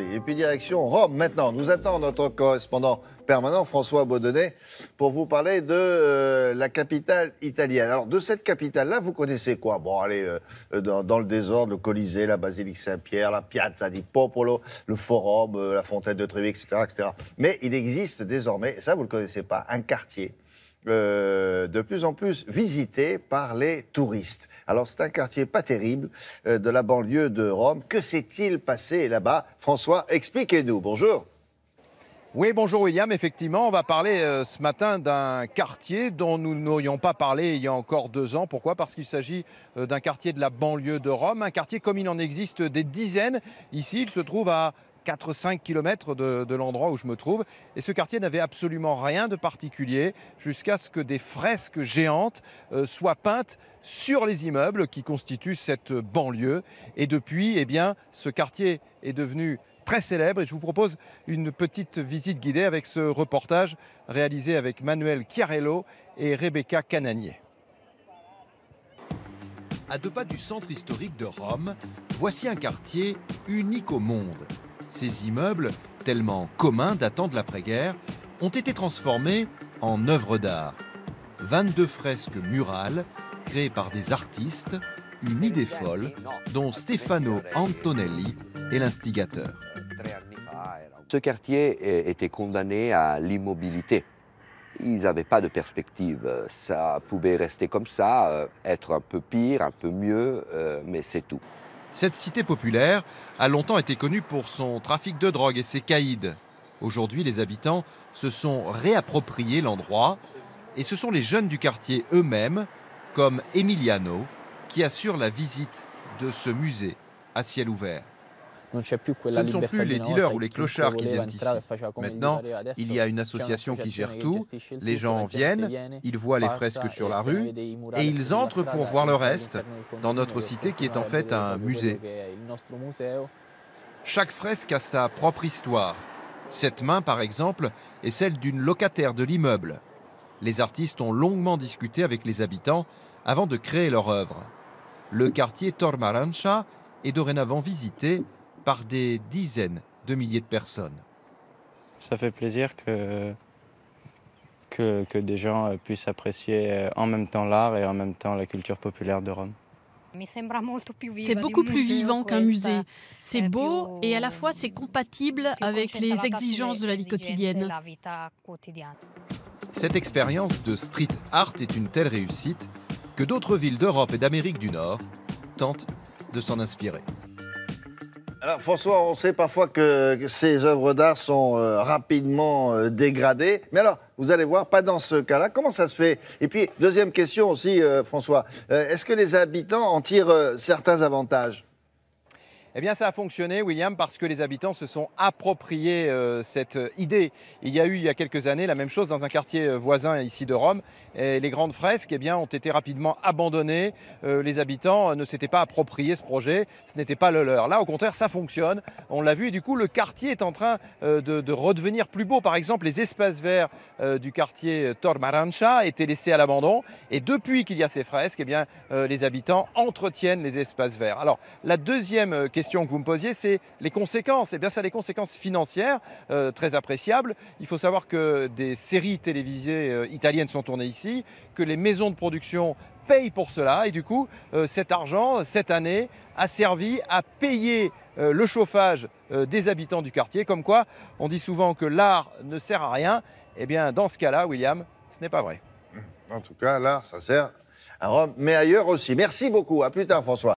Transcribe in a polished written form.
Et puis direction Rome maintenant. Nous attend notre correspondant permanent François Baudonnet pour vous parler de la capitale italienne. Alors de cette capitale-là, vous connaissez quoi? Bon, allez, dans le désordre, le Colisée, la basilique Saint-Pierre, la Piazza di Popolo, le Forum, la fontaine de Trévi, etc., etc. Mais il existe désormais, ça vous ne le connaissez pas, un quartier de plus en plus visité par les touristes. Alors c'est un quartier pas terrible de la banlieue de Rome. Que s'est-il passé là-bas? François, expliquez-nous. Bonjour. Oui, bonjour William. Effectivement, on va parler ce matin d'un quartier dont nous n'aurions pas parlé il y a encore 2 ans. Pourquoi? Parce qu'il s'agit d'un quartier de la banlieue de Rome, un quartier comme il en existe des dizaines. Ici, il se trouve à 4-5 km de l'endroit où je me trouve. Et ce quartier n'avait absolument rien de particulier jusqu'à ce que des fresques géantes soient peintes sur les immeubles qui constituent cette banlieue. Et depuis, eh bien, ce quartier est devenu très célèbre et je vous propose une petite visite guidée avec ce reportage réalisé avec Manuel Chiarello et Rebecca Cananier. À 2 pas du centre historique de Rome, voici un quartier unique au monde. Ces immeubles, tellement communs datant de l'après-guerre, ont été transformés en œuvres d'art. 22 fresques murales créées par des artistes, une idée folle dont Stefano Antonelli est l'instigateur. Ce quartier était condamné à l'immobilité. Ils n'avaient pas de perspective. Ça pouvait rester comme ça, être un peu pire, un peu mieux, mais c'est tout. Cette cité populaire a longtemps été connue pour son trafic de drogue et ses caïds. Aujourd'hui, les habitants se sont réappropriés l'endroit et ce sont les jeunes du quartier eux-mêmes, comme Emiliano, qui assurent la visite de ce musée à ciel ouvert. Ce ne sont plus les dealers ou les clochards qui viennent ici. Maintenant, il y a une association qui gère tout, les gens viennent, ils voient les fresques sur la rue et ils entrent pour voir le reste dans notre cité qui est en fait un musée. Chaque fresque a sa propre histoire. Cette main, par exemple, est celle d'une locataire de l'immeuble. Les artistes ont longuement discuté avec les habitants avant de créer leur œuvre. Le quartier Tormarancia est dorénavant visité par des dizaines de milliers de personnes. Ça fait plaisir que des gens puissent apprécier en même temps l'art et en même temps la culture populaire de Rome. C'est beaucoup plus vivant qu'un musée. C'est beau et à la fois c'est compatible avec les exigences de la vie quotidienne. Cette expérience de street art est une telle réussite que d'autres villes d'Europe et d'Amérique du Nord tentent de s'en inspirer. Alors François, on sait parfois que ces œuvres d'art sont rapidement dégradées. Mais alors, vous allez voir, pas dans ce cas-là. Comment ça se fait? Et puis, deuxième question aussi, François. Est-ce que les habitants en tirent certains avantages? Eh bien, ça a fonctionné, William, parce que les habitants se sont appropriés cette idée. Il y a quelques années la même chose dans un quartier voisin ici de Rome. Et les grandes fresques ont été rapidement abandonnées. Les habitants ne s'étaient pas approprié ce projet. Ce n'était pas le leur. Là, au contraire, ça fonctionne. On l'a vu et du coup, le quartier est en train de redevenir plus beau. Par exemple, les espaces verts du quartier Tormarancia étaient laissés à l'abandon. Et depuis qu'il y a ces fresques, les habitants entretiennent les espaces verts. Alors, la deuxième question que vous me posiez, c'est les conséquences. Eh bien, ça a des conséquences financières très appréciables. Il faut savoir que des séries télévisées italiennes sont tournées ici, que les maisons de production payent pour cela. Et du coup, cet argent, cette année, a servi à payer le chauffage des habitants du quartier. Comme quoi, on dit souvent que l'art ne sert à rien. Eh bien, dans ce cas-là, William, ce n'est pas vrai. En tout cas, l'art, ça sert à Rome, mais ailleurs aussi. Merci beaucoup. À plus tard, François.